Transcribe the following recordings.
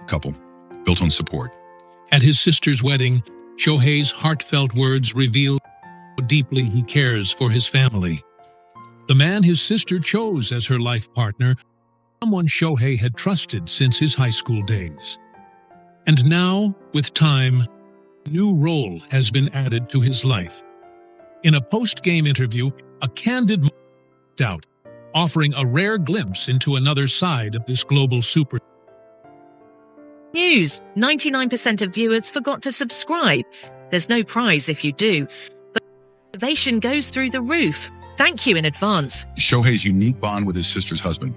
couple, built on support. At his sister's wedding, Shohei's heartfelt words reveal how deeply he cares for his family. The man his sister chose as her life partner, someone Shohei had trusted since his high school days. And now, with time, a new role has been added to his life. In a post-game interview, a candid moment stepped out, offering a rare glimpse into another side of this global superstar. News: 99% of viewers forgot to subscribe. There's no prize if you do, but motivation goes through the roof. Thank you in advance. Shohei's unique bond with his sister's husband.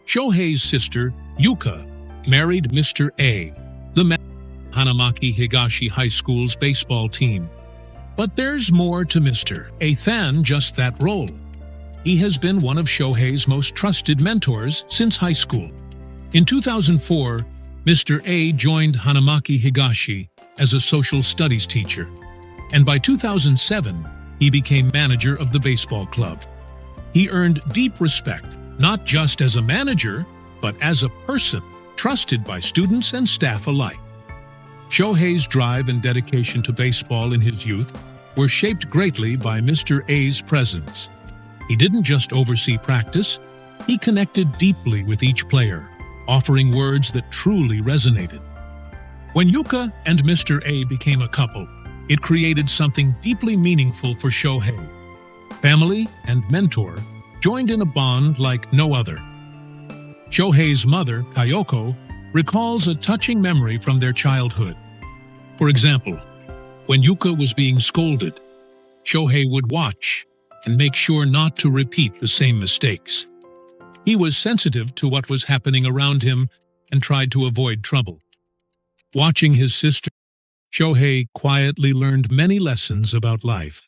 Shohei's sister, Yuka, married Mr. A, the man of Hanamaki Higashi High School's baseball team. But there's more to Mr. A than just that role. He has been one of Shohei's most trusted mentors since high school. In 2004, Mr. A joined Hanamaki Higashi as a social studies teacher, and by 2007, he became manager of the baseball club. He earned deep respect, not just as a manager, but as a person trusted by students and staff alike. Shohei's drive and dedication to baseball in his youth were shaped greatly by Mr. A's presence. He didn't just oversee practice, he connected deeply with each player, offering words that truly resonated. When Yuka and Mr. A became a couple, it created something deeply meaningful for Shohei. Family and mentor joined in a bond like no other. Shohei's mother, Kayoko, recalls a touching memory from their childhood. For example, when Yuka was being scolded, Shohei would watch and make sure not to repeat the same mistakes. He was sensitive to what was happening around him and tried to avoid trouble. Watching his sister, Shohei quietly learned many lessons about life.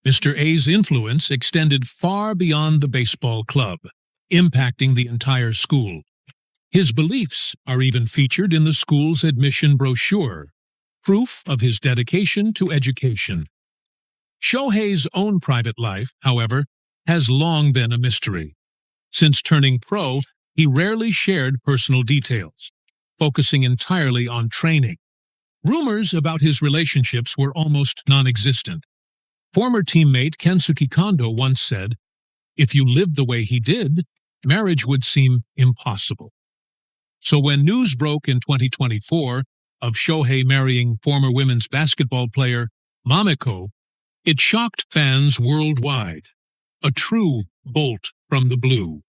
Mr. A's influence extended far beyond the baseball club, impacting the entire school. His beliefs are even featured in the school's admission brochure, proof of his dedication to education. Shohei's own private life, however, has long been a mystery. Since turning pro, he rarely shared personal details, focusing entirely on training. Rumors about his relationships were almost non-existent. Former teammate Kensuke Kondo once said, "If you lived the way he did, marriage would seem impossible." So when news broke in 2024 of Shohei marrying former women's basketball player Mamiko, it shocked fans worldwide, a true bolt from the blue.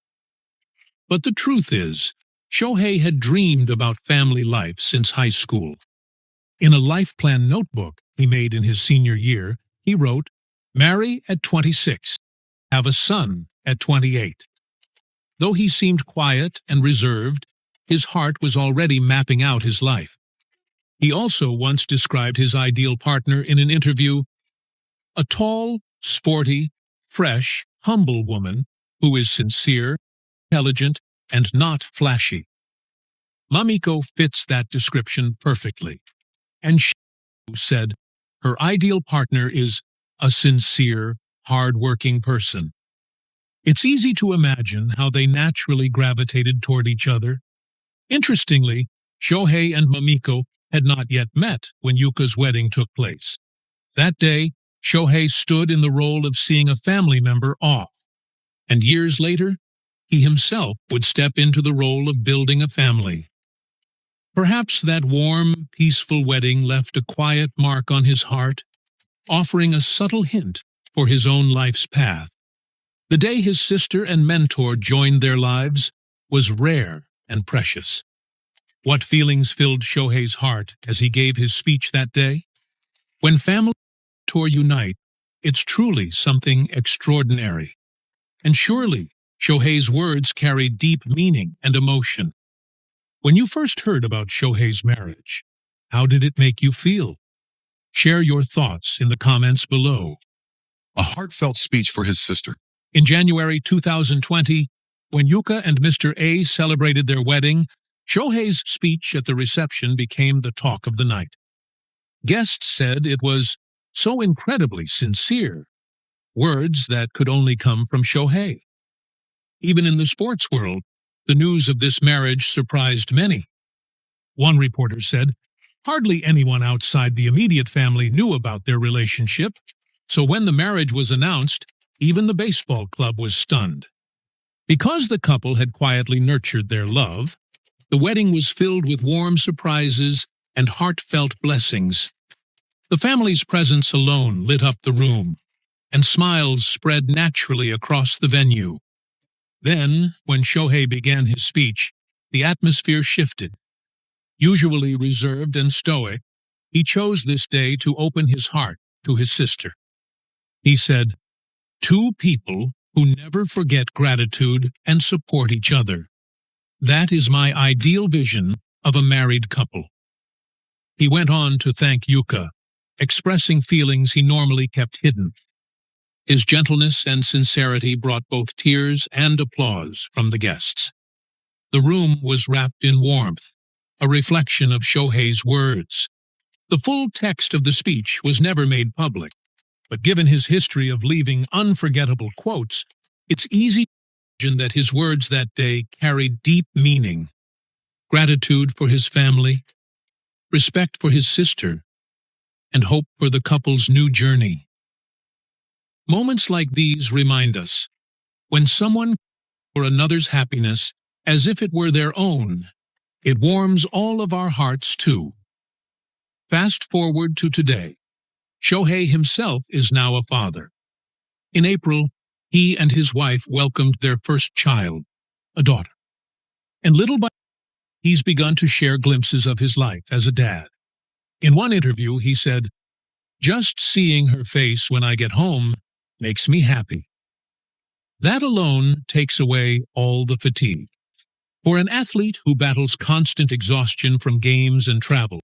But the truth is, Shohei had dreamed about family life since high school. In a life plan notebook he made in his senior year, he wrote, "Marry at 26, have a son at 28. Though he seemed quiet and reserved, his heart was already mapping out his life. He also once described his ideal partner in an interview, "A tall, sporty, fresh, humble woman who is sincere, intelligent, and not flashy." Mamiko fits that description perfectly, and she said her ideal partner is a sincere, hard-working person. It's easy to imagine how they naturally gravitated toward each other. Interestingly, Shohei and Mamiko had not yet met when Yuka's wedding took place. That day, Shohei stood in the role of seeing a family member off, and years later, he himself would step into the role of building a family. Perhaps that warm, peaceful wedding left a quiet mark on his heart, offering a subtle hint for his own life's path. The day his sister and mentor joined their lives was rare and precious. What feelings filled Shohei's heart as he gave his speech that day? When family and mentor unite, it's truly something extraordinary. And surely, Shohei's words carry deep meaning and emotion. When you first heard about Shohei's marriage, how did it make you feel? Share your thoughts in the comments below. A heartfelt speech for his sister. In January 2020, when Yuka and Mr. A celebrated their wedding, Shohei's speech at the reception became the talk of the night. Guests said it was so incredibly sincere, words that could only come from Shohei. Even in the sports world, the news of this marriage surprised many. One reporter said, hardly anyone outside the immediate family knew about their relationship, so when the marriage was announced, even the baseball club was stunned. Because the couple had quietly nurtured their love, the wedding was filled with warm surprises and heartfelt blessings. The family's presence alone lit up the room, and smiles spread naturally across the venue. Then, when Shohei began his speech, the atmosphere shifted. Usually reserved and stoic, he chose this day to open his heart to his sister. He said, "Two people who never forget gratitude and support each other. That is my ideal vision of a married couple." He went on to thank Yuka, expressing feelings he normally kept hidden. His gentleness and sincerity brought both tears and applause from the guests. The room was wrapped in warmth, a reflection of Shohei's words. The full text of the speech was never made public, but given his history of leaving unforgettable quotes, it's easy to imagine that his words that day carried deep meaning. Gratitude for his family, respect for his sister, and hope for the couple's new journey. Moments like these remind us, when someone cares for another's happiness as if it were their own, it warms all of our hearts too. Fast forward to today. Shohei himself is now a father. In April, he and his wife welcomed their first child, a daughter. And little by little, he's begun to share glimpses of his life as a dad. In one interview, he said, "Just seeing her face when I get home makes me happy." That alone takes away all the fatigue. For an athlete who battles constant exhaustion from games and travel,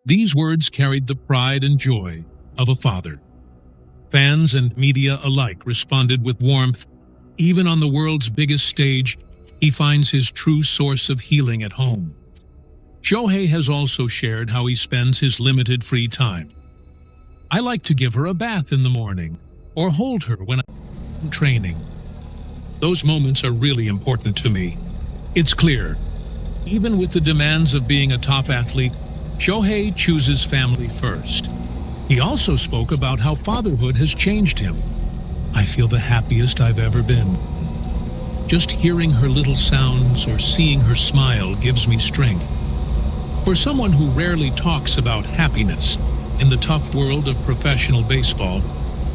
these words carried the pride and joy of a father. Fans and media alike responded with warmth. Even on the world's biggest stage, he finds his true source of healing at home. Shohei has also shared how he spends his limited free time. "I like to give her a bath in the morning, or hold her when I'm training. Those moments are really important to me." It's clear, even with the demands of being a top athlete, Shohei chooses family first. He also spoke about how fatherhood has changed him. "I feel the happiest I've ever been. Just hearing her little sounds or seeing her smile gives me strength." For someone who rarely talks about happiness in the tough world of professional baseball,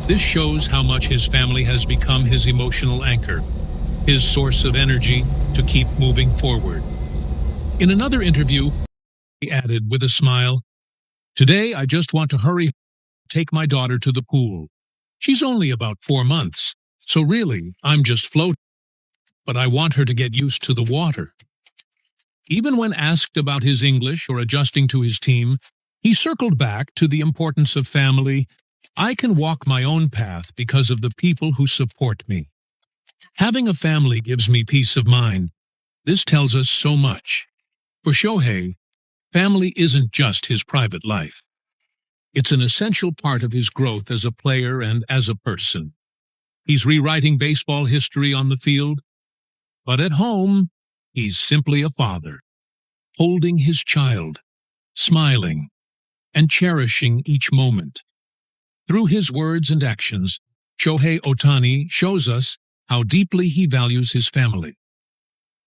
this shows how much his family has become his emotional anchor, his source of energy to keep moving forward. In another interview, he added with a smile, "Today I just want to hurry take my daughter to the pool. She's only about 4 months, so really I'm just floating, but I want her to get used to the water." Even when asked about his English or adjusting to his team, he circled back to the importance of family. "I can walk my own path because of the people who support me. Having a family gives me peace of mind." This tells us so much. For Shohei, family isn't just his private life. It's an essential part of his growth as a player and as a person. He's rewriting baseball history on the field, but at home, he's simply a father, holding his child, smiling, and cherishing each moment. Through his words and actions, Shohei Ohtani shows us how deeply he values his family.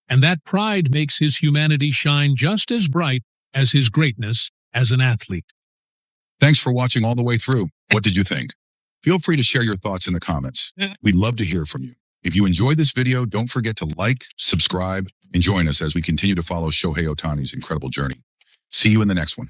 And that pride makes his humanity shine just as bright as his greatness as an athlete. Thanks for watching all the way through. What did you think? Feel free to share your thoughts in the comments. We'd love to hear from you. If you enjoyed this video, don't forget to like, subscribe, and join us as we continue to follow Shohei Ohtani's incredible journey. See you in the next one.